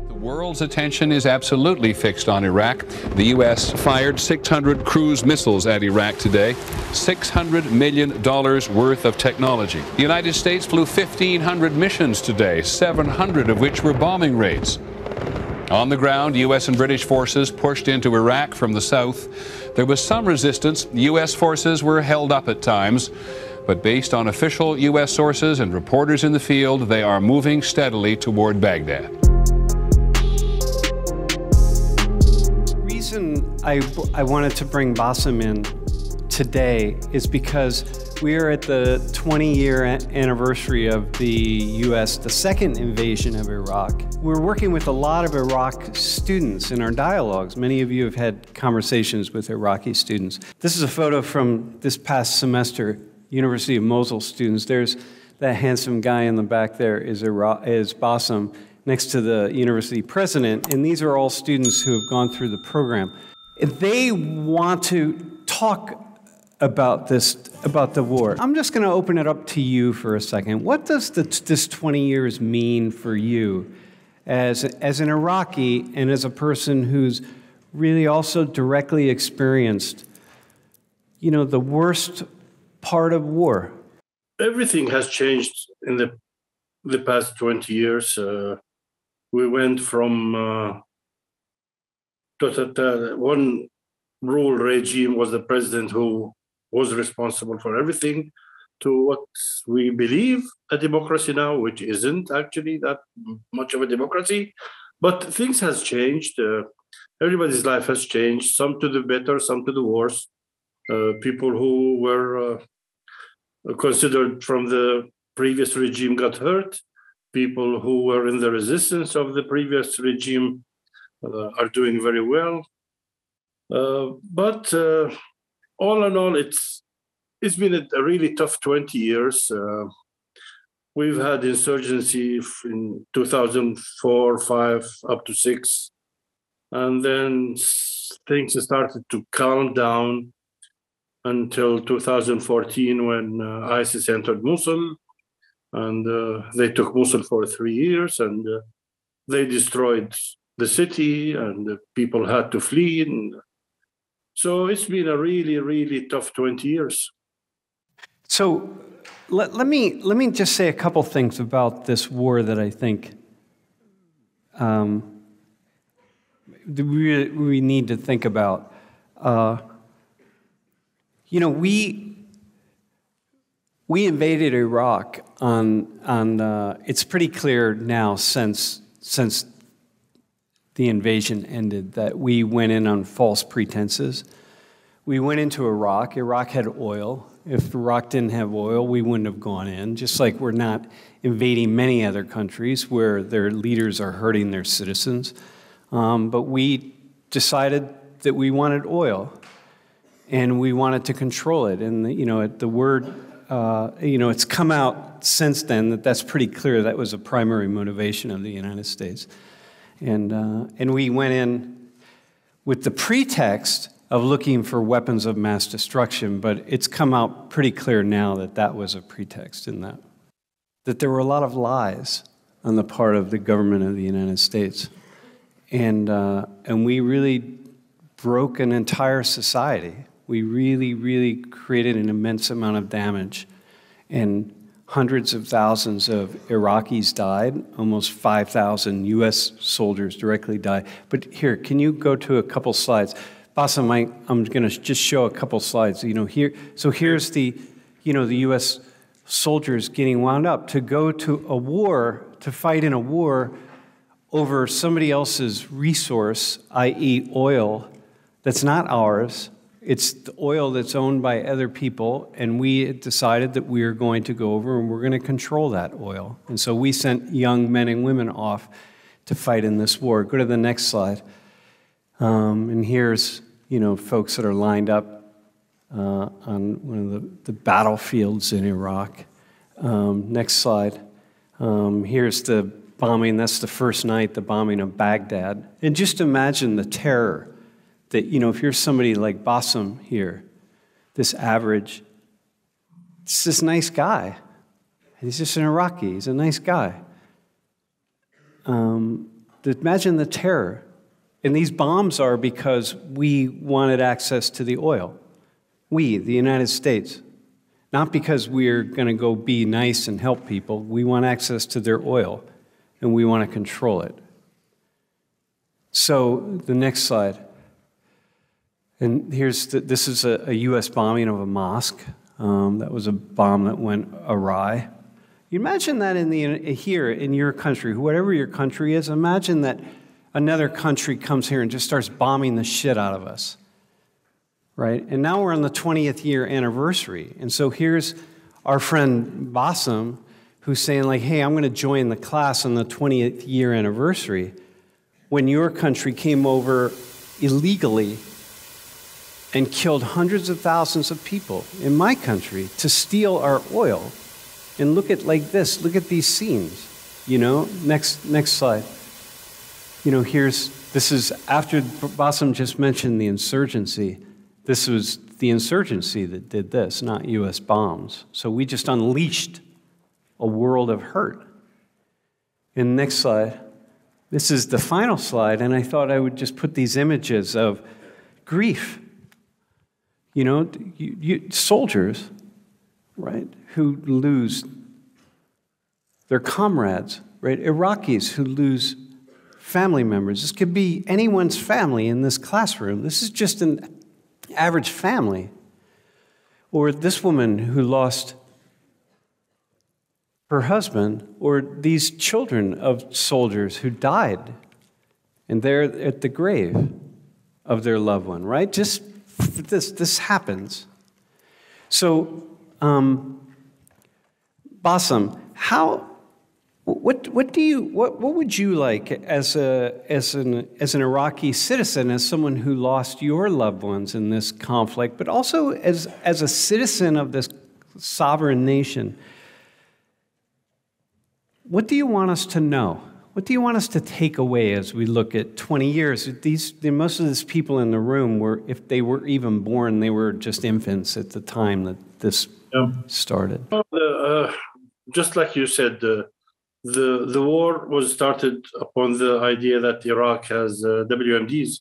The world's attention is absolutely fixed on Iraq. The U.S. fired 600 cruise missiles at Iraq today, $600 million worth of technology. The United States flew 1,500 missions today, 700 of which were bombing raids. On the ground, U.S. and British forces pushed into Iraq from the south. There was some resistance. U.S. forces were held up at times. But based on official U.S. sources and reporters in the field, they are moving steadily toward Baghdad. The reason I wanted to bring Bassem in today is because we are at the 20-year anniversary of the second invasion of Iraq. We're working with a lot of Iraq students in our dialogues. Many of you have had conversations with Iraqi students. This is a photo from this past semester, University of Mosul students. There's that handsome guy in the back there is Bassem, next to the university president, and these are all students who have gone through the program. They want to talk about the war. I'm just going to open it up to you for a second. What does this 20 years mean for you as an Iraqi and as a person who's really also directly experienced, the worst part of war? Everything has changed in the past 20 years. We went from one rule regime was the president who was responsible for everything, to what we believe a democracy now, which isn't actually that much of a democracy. But things has changed. Everybody's life has changed, some to the better, some to the worse. People who were considered from the previous regime got hurt. People who were in the resistance of the previous regime are doing very well. But all in all, it's been a really tough 20 years. We've had insurgency in 2004, 5, up to 6. And then things started to calm down until 2014 when ISIS entered Mosul. And they took Mosul for 3 years, and they destroyed the city, and people had to flee. And so it's been a really, really tough 20 years. So let me just say a couple things about this war that I think we need to think about. We invaded Iraq on it's pretty clear now since the invasion ended that we went in on false pretenses. We went into Iraq. Iraq had oil. If Iraq didn't have oil, we wouldn't have gone in, just like we're not invading many other countries where their leaders are hurting their citizens. But we decided that we wanted oil, and we wanted to control it. And the word, it's come out since then that that's pretty clear. That was a primary motivation of the United States. And we went in with the pretext of looking for weapons of mass destruction, but it's come out pretty clear now that that was a pretext in that there were a lot of lies on the part of the government of the United States. And we really broke an entire society. We really, really created an immense amount of damage. And hundreds of thousands of Iraqis died. Almost 5,000 U.S. soldiers directly died. But here, can you go to a couple slides? Bassem, I'm going to just show a couple slides. So here's the U.S. soldiers getting wound up to go to a war, to fight in a war over somebody else's resource, i.e. oil, that's not ours. It's the oil that's owned by other people, and we decided that we are going to go over and we're going to control that oil. And so we sent young men and women off to fight in this war. Go to the next slide. And here's, folks that are lined up on one of the battlefields in Iraq. Next slide. Here's the bombing. That's the first night, the bombing of Baghdad. And just imagine the terror that, if you're somebody like Bassem here, this nice guy, He's just an Iraqi. He's a nice guy. Imagine the terror. And these bombs are because we wanted access to the oil. We, the United States. Not because we're going to go be nice and help people. We want access to their oil, and we want to control it. So the next slide. And this is a U.S. bombing of a mosque. That was a bomb that went awry. You imagine that here in your country, whatever your country is, imagine that another country comes here and just starts bombing the shit out of us, right? And now we're on the 20th year anniversary. And so here's our friend Bassem, who's saying like, hey, I'm going to join the class on the 20th year anniversary when your country came over illegally and killed hundreds of thousands of people in my country to steal our oil. And look at like this, look at these scenes, you know? Next slide. You know, this is after Bassem just mentioned the insurgency. This was the insurgency that did this, not U.S. bombs. So we just unleashed a world of hurt. And next slide. This is the final slide, and I thought I would just put these images of grief. You know, soldiers, right, who lose their comrades, right? Iraqis who lose family members. This could be anyone's family in this classroom. This is just an average family. Or this woman who lost her husband, or these children of soldiers who died, and they're at the grave of their loved one, right? Just this happens. So, Bassem, what would you like as an Iraqi citizen, as someone who lost your loved ones in this conflict, but also as a citizen of this sovereign nation? What do you want us to know? What do you want us to take away as we look at 20 years? Most of these people in the room were, if they were even born, they were just infants at the time that this started. Just like you said, the war was started upon the idea that Iraq has WMDs,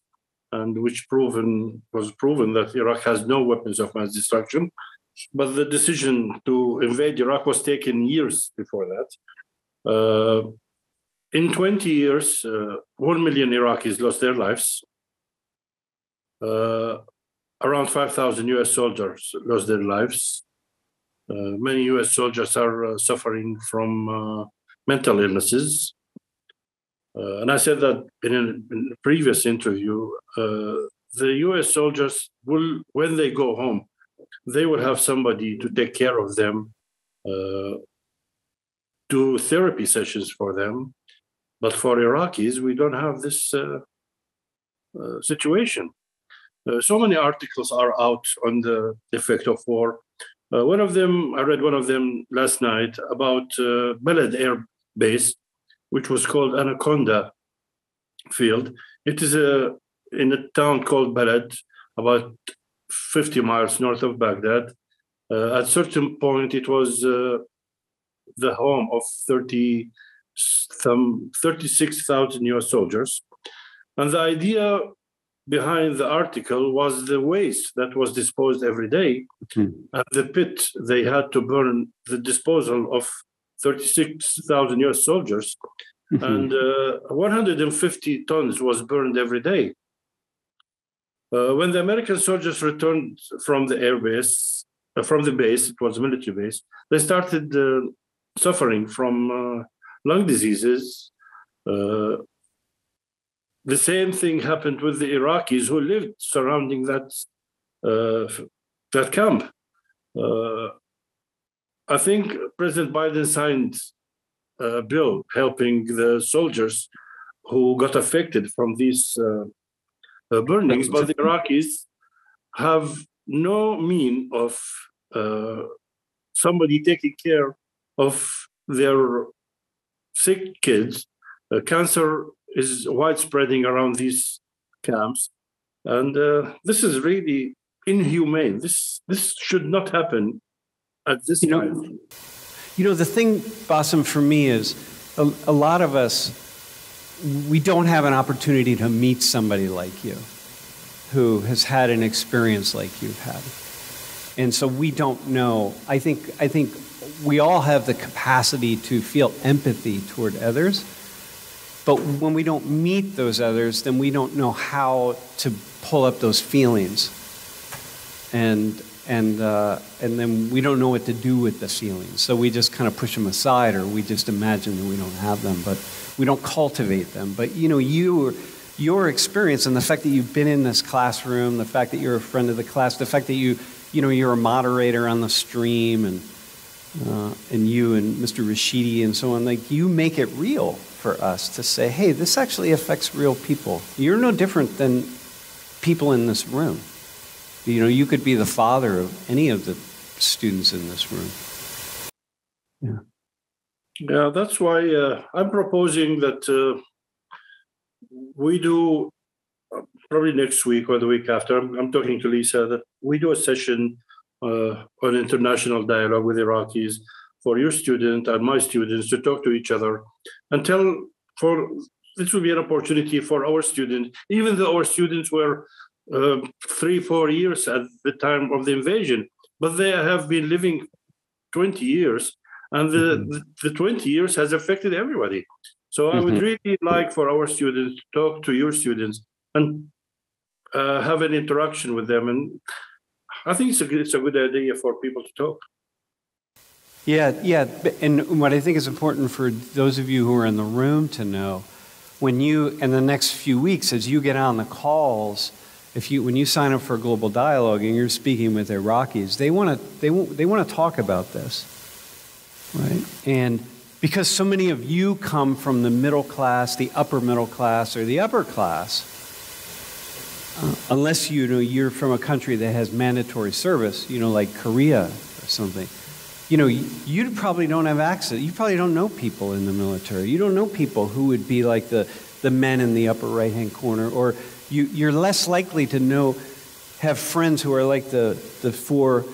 and which was proven that Iraq has no weapons of mass destruction. But the decision to invade Iraq was taken years before that. In 20 years, 1 million Iraqis lost their lives. Around 5,000 US soldiers lost their lives. Many US soldiers are suffering from mental illnesses. And I said that in a previous interview, the US soldiers will, when they go home, they will have somebody to take care of them, do therapy sessions for them. But for Iraqis, we don't have this situation. So many articles are out on the effect of war. One of them, I read one of them last night about Balad Air Base, which was called Anaconda Field. It is in a town called Balad, about 50 miles north of Baghdad. At a certain point, it was the home of 36,000 US soldiers. And the idea behind the article was the waste that was disposed every day at the pit. They had to burn the disposal of 36,000 US soldiers, and 150 tons was burned every day. When the American soldiers returned from the air base, from the base, it was a military base, they started suffering from lung diseases. The same thing happened with the Iraqis who lived surrounding that camp. I think President Biden signed a bill helping the soldiers who got affected from these burnings, but the Iraqis have no mean of somebody taking care of their sick kids. Cancer is widespreading around these camps, and this is really inhumane. This should not happen at this time. You know, the thing, Bassem, for me is a lot of us, we don't have an opportunity to meet somebody like you who has had an experience like you've had. And so we don't know. I think we all have the capacity to feel empathy toward others, but when we don't meet those others, then we don't know how to pull up those feelings. And then we don't know what to do with the feelings. So we just kind of push them aside, or we just imagine that we don't have them, but we don't cultivate them. But you know, your experience and the fact that you've been in this classroom, the fact that you're a friend of the class, the fact that you're a moderator on the stream, and you and Mr. Rashidi and so on, like, you make it real for us to say, hey, this actually affects real people. You're no different than people in this room. You know, you could be the father of any of the students in this room. Yeah, that's why I'm proposing that we do, probably next week or the week after, I'm talking to Lisa, that we do a session on international dialogue with Iraqis for your student and my students to talk to each other and this will be an opportunity for our students, even though our students were 3-4 years at the time of the invasion, but they have been living 20 years, and the 20 years has affected everybody. So I would really like for our students to talk to your students and have an interaction with them. And I think it's a good idea for people to talk. Yeah. And what I think is important for those of you who are in the room to know, when you, in the next few weeks, as you get on the calls, when you sign up for Global Dialogue and you're speaking with Iraqis, they want to talk about this, right? And because so many of you come from the middle class, the upper middle class, or the upper class, unless you're from a country that has mandatory service, like Korea or something, you probably don't have access. You probably don't know people in the military. You don't know people who would be like the men in the upper right-hand corner, or you're less likely to have friends who are like the 4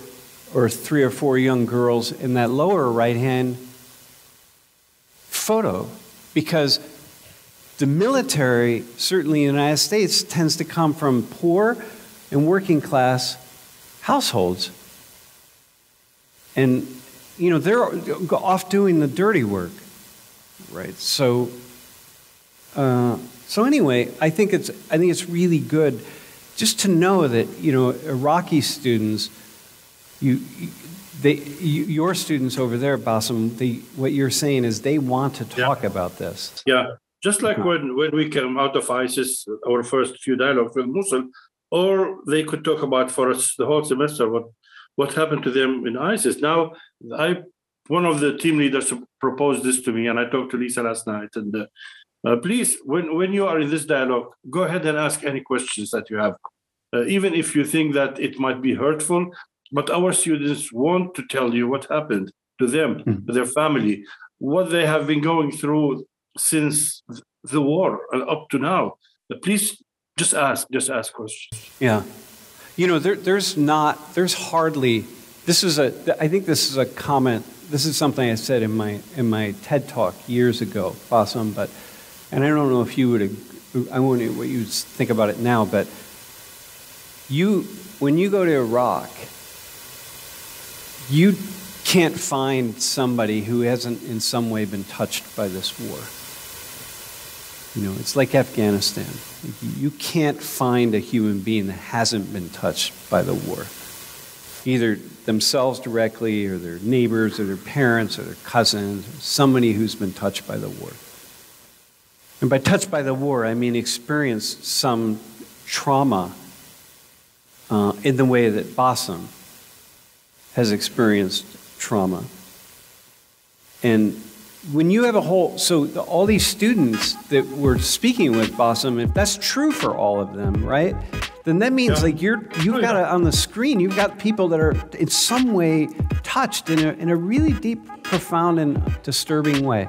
or 3 or 4 young girls in that lower right-hand photo, because the military, certainly in the United States, tends to come from poor and working class households. And, they're off doing the dirty work, right? So anyway, I think it's really good just to know that, Iraqi students, your students over there, Bassem, what you're saying is they want to talk about this. Yeah, just like when we came out of ISIS, our first few dialogues with Mosul, or they could talk about for us the whole semester what happened to them in ISIS. Now, one of the team leaders proposed this to me, and I talked to Lisa last night. And please, when you are in this dialogue, go ahead and ask any questions that you have, even if you think that it might be hurtful. But our students want to tell you what happened to them, to their family, what they have been going through since the war and up to now. Please just ask questions. Yeah. There's hardly, I think this is a comment, this is something I said in my TED Talk years ago, Bassem, and I don't know if you would, I won't know what you think about it now, but when you go to Iraq, you can't find somebody who hasn't in some way been touched by this war. It's like Afghanistan. You can't find a human being that hasn't been touched by the war, either themselves directly or their neighbors or their parents or their cousins, or somebody who's been touched by the war. And by touched by the war, I mean experienced some trauma in the way that Bassem has experienced trauma. And when you have all these students that we're speaking with, Bassem, if that's true for all of them, right? Then that means you've got on the screen, you've got people that are in some way touched in a really deep, profound, and disturbing way.